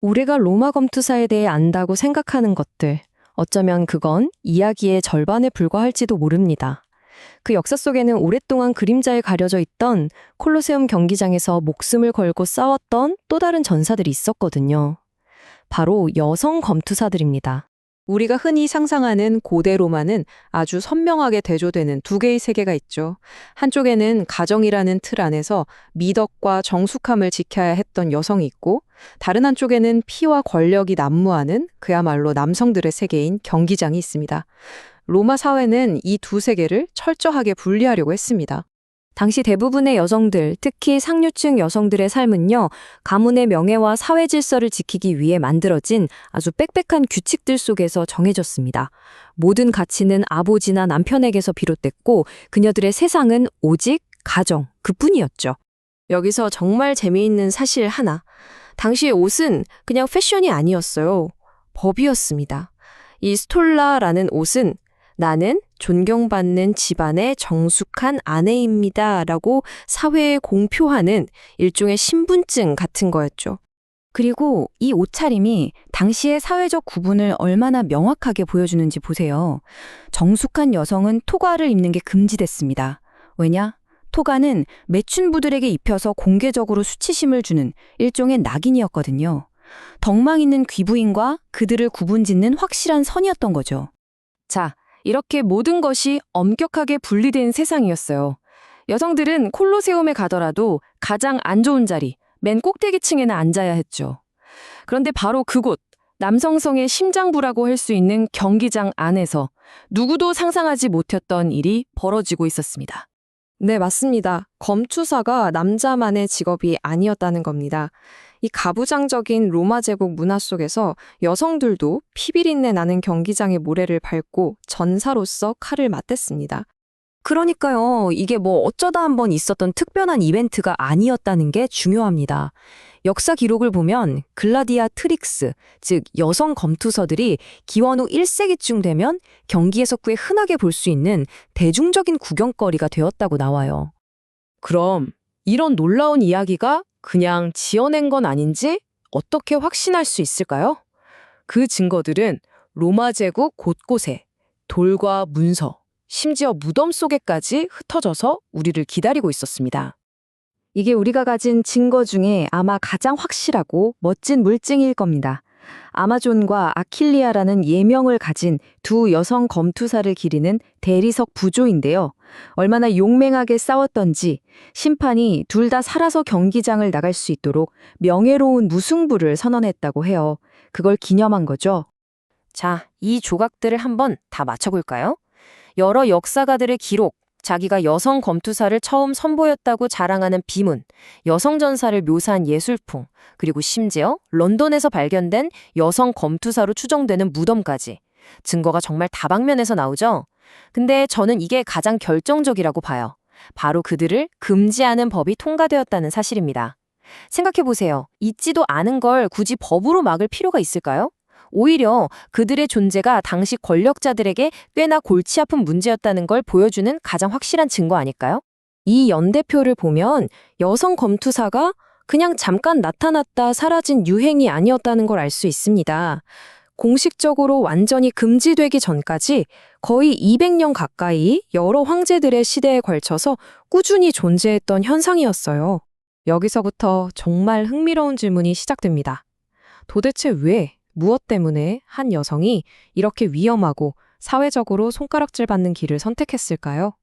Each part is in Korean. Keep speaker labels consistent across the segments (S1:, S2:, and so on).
S1: 우리가 로마 검투사에 대해 안다고 생각하는 것들, 어쩌면 그건 이야기의 절반에 불과할지도 모릅니다. 그 역사 속에는 오랫동안 그림자에 가려져 있던 콜로세움 경기장에서 목숨을 걸고 싸웠던 또 다른 전사들이 있었거든요. 바로 여성 검투사들입니다.
S2: 우리가 흔히 상상하는 고대 로마는 아주 선명하게 대조되는 두 개의 세계가 있죠. 한쪽에는 가정이라는 틀 안에서 미덕과 정숙함을 지켜야 했던 여성이 있고, 다른 한쪽에는 피와 권력이 난무하는 그야말로 남성들의 세계인 경기장이 있습니다. 로마 사회는 이 두 세계를 철저하게 분리하려고 했습니다.
S1: 당시 대부분의 여성들, 특히 상류층 여성들의 삶은요, 가문의 명예와 사회 질서를 지키기 위해 만들어진 아주 빽빽한 규칙들 속에서 정해졌습니다. 모든 가치는 아버지나 남편에게서 비롯됐고, 그녀들의 세상은 오직 가정, 그뿐이었죠. 여기서 정말 재미있는 사실 하나. 당시의 옷은 그냥 패션이 아니었어요. 법이었습니다. 이 스톨라라는 옷은 나는 존경받는 집안의 정숙한 아내입니다 라고 사회에 공표하는 일종의 신분증 같은 거였죠.
S3: 그리고 이 옷차림이 당시의 사회적 구분을 얼마나 명확하게 보여주는지 보세요. 정숙한 여성은 토가를 입는 게 금지됐습니다. 왜냐? 토가는 매춘부들에게 입혀서 공개적으로 수치심을 주는 일종의 낙인이었거든요. 덕망 있는 귀부인과 그들을 구분짓는 확실한 선이었던 거죠.
S1: 자, 이렇게 모든 것이 엄격하게 분리된 세상이었어요. 여성들은 콜로세움에 가더라도 가장 안 좋은 자리, 맨 꼭대기층에는 앉아야 했죠. 그런데 바로 그곳, 남성성의 심장부라고 할 수 있는 경기장 안에서 누구도 상상하지 못했던 일이 벌어지고 있었습니다.
S2: 네, 맞습니다. 검투사가 남자만의 직업이 아니었다는 겁니다. 이 가부장적인 로마 제국 문화 속에서 여성들도 피비린내 나는 경기장의 모래를 밟고 전사로서 칼을 맞댔습니다.
S3: 그러니까요. 이게 뭐 어쩌다 한번 있었던 특별한 이벤트가 아니었다는 게 중요합니다. 역사 기록을 보면 글라디아 트릭스, 즉 여성 검투서들이 기원 후 1세기쯤 되면 경기에서 꽤 흔하게 볼 수 있는 대중적인 구경거리가 되었다고 나와요.
S1: 그럼 이런 놀라운 이야기가 그냥 지어낸 건 아닌지 어떻게 확신할 수 있을까요? 그 증거들은 로마 제국 곳곳에 돌과 문서, 심지어 무덤 속에까지 흩어져서 우리를 기다리고 있었습니다.
S3: 이게 우리가 가진 증거 중에 아마 가장 확실하고 멋진 물증일 겁니다. 아마존과 아킬리아라는 예명을 가진 두 여성 검투사를 기리는 대리석 부조인데요. 얼마나 용맹하게 싸웠던지 심판이 둘 다 살아서 경기장을 나갈 수 있도록 명예로운 무승부를 선언했다고 해요. 그걸 기념한 거죠.
S4: 자, 이 조각들을 한번 다 맞춰볼까요? 여러 역사가들의 기록, 자기가 여성 검투사를 처음 선보였다고 자랑하는 비문, 여성 전사를 묘사한 예술품, 그리고 심지어 런던에서 발견된 여성 검투사로 추정되는 무덤까지. 증거가 정말 다방면에서 나오죠? 근데 저는 이게 가장 결정적이라고 봐요. 바로 그들을 금지하는 법이 통과되었다는 사실입니다. 생각해보세요. 있지도 않은 걸 굳이 법으로 막을 필요가 있을까요? 오히려 그들의 존재가 당시 권력자들에게 꽤나 골치 아픈 문제였다는 걸 보여주는 가장 확실한 증거 아닐까요?
S1: 이 연대표를 보면 여성 검투사가 그냥 잠깐 나타났다 사라진 유행이 아니었다는 걸 알 수 있습니다. 공식적으로 완전히 금지되기 전까지 거의 200년 가까이 여러 황제들의 시대에 걸쳐서 꾸준히 존재했던 현상이었어요. 여기서부터 정말 흥미로운 질문이 시작됩니다. 도대체 왜, 무엇 때문에 한 여성이 이렇게 위험하고 사회적으로 손가락질 받는 길을 선택했을까요?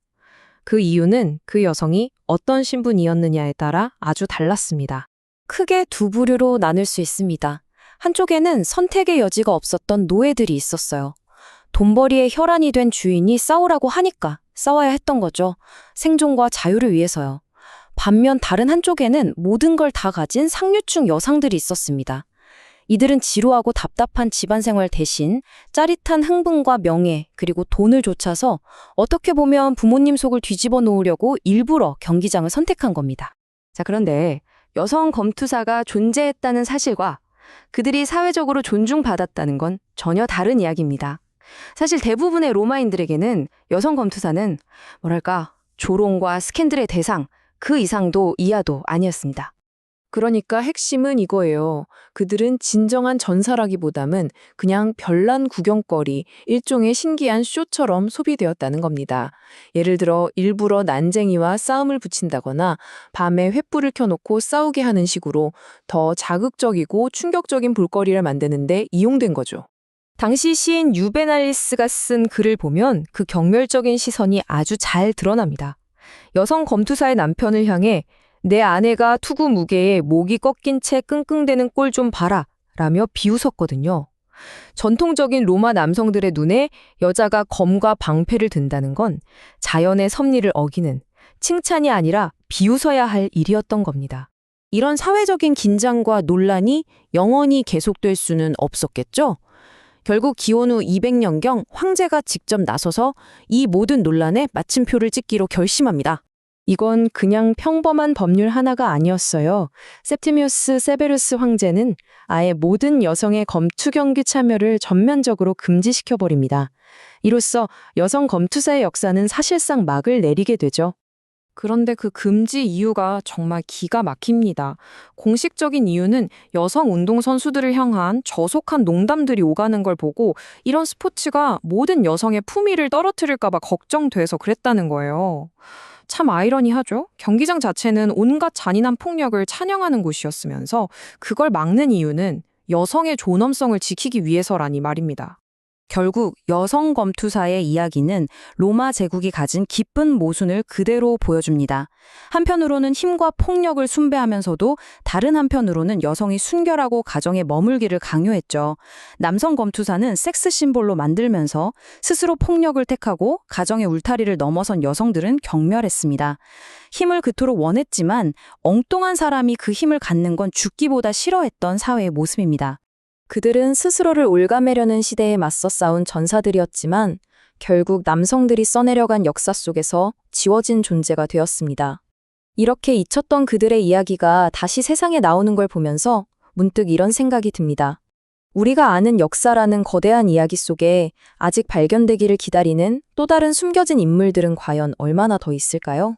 S1: 그 이유는 그 여성이 어떤 신분이었느냐에 따라 아주 달랐습니다. 크게 두 부류로 나눌 수 있습니다. 한쪽에는 선택의 여지가 없었던 노예들이 있었어요. 돈벌이의 혈안이 된 주인이 싸우라고 하니까 싸워야 했던 거죠. 생존과 자유를 위해서요. 반면 다른 한쪽에는 모든 걸 다 가진 상류층 여성들이 있었습니다. 이들은 지루하고 답답한 집안 생활 대신 짜릿한 흥분과 명예 그리고 돈을 좇아서 어떻게 보면 부모님 속을 뒤집어 놓으려고 일부러 경기장을 선택한 겁니다. 자, 그런데 여성 검투사가 존재했다는 사실과 그들이 사회적으로 존중받았다는 건 전혀 다른 이야기입니다. 사실 대부분의 로마인들에게는 여성 검투사는 뭐랄까 조롱과 스캔들의 대상, 그 이상도 이하도 아니었습니다. 그러니까 핵심은 이거예요. 그들은 진정한 전사라기보다는 그냥 별난 구경거리, 일종의 신기한 쇼처럼 소비되었다는 겁니다. 예를 들어 일부러 난쟁이와 싸움을 붙인다거나 밤에 횃불을 켜놓고 싸우게 하는 식으로 더 자극적이고 충격적인 볼거리를 만드는데 이용된 거죠.
S2: 당시 시인 유베날리스가 쓴 글을 보면 그 경멸적인 시선이 아주 잘 드러납니다. 여성 검투사의 남편을 향해 내 아내가 투구 무게에 목이 꺾인 채 끙끙대는 꼴 좀 봐라 라며 비웃었거든요. 전통적인 로마 남성들의 눈에 여자가 검과 방패를 든다는 건 자연의 섭리를 어기는 칭찬이 아니라 비웃어야 할 일이었던 겁니다.
S4: 이런 사회적인 긴장과 논란이 영원히 계속될 수는 없었겠죠? 결국 기원 후 200년경 황제가 직접 나서서 이 모든 논란에 마침표를 찍기로 결심합니다.
S1: 이건 그냥 평범한 법률 하나가 아니었어요. septimius severus 황제는 아예 모든 여성의 검투 경기 참여를 전면적으로 금지시켜버립니다. 이로써 여성 검투사의 역사는 사실상 막을 내리게 되죠.
S2: 그런데 그 금지 이유가 정말 기가 막힙니다. 공식적인 이유는 여성 운동선수들을 향한 저속한 농담들이 오가는 걸 보고 이런 스포츠가 모든 여성의 품위를 떨어뜨릴까 봐 걱정돼서 그랬다는 거예요. 참 아이러니하죠? 경기장 자체는 온갖 잔인한 폭력을 찬양하는 곳이었으면서 그걸 막는 이유는 여성의 존엄성을 지키기 위해서라니 말입니다.
S4: 결국 여성 검투사의 이야기는 로마 제국이 가진 깊은 모순을 그대로 보여줍니다. 한편으로는 힘과 폭력을 숭배하면서도 다른 한편으로는 여성이 순결하고 가정에 머물기를 강요했죠. 남성 검투사는 섹스 심볼로 만들면서 스스로 폭력을 택하고 가정의 울타리를 넘어선 여성들은 경멸했습니다. 힘을 그토록 원했지만 엉뚱한 사람이 그 힘을 갖는 건 죽기보다 싫어했던 사회의 모습입니다.
S3: 그들은 스스로를 올가매려는 시대에 맞서 싸운 전사들이었지만 결국 남성들이 써내려간 역사 속에서 지워진 존재가 되었습니다. 이렇게 잊혔던 그들의 이야기가 다시 세상에 나오는 걸 보면서 문득 이런 생각이 듭니다. 우리가 아는 역사라는 거대한 이야기 속에 아직 발견되기를 기다리는 또 다른 숨겨진 인물들은 과연 얼마나 더 있을까요?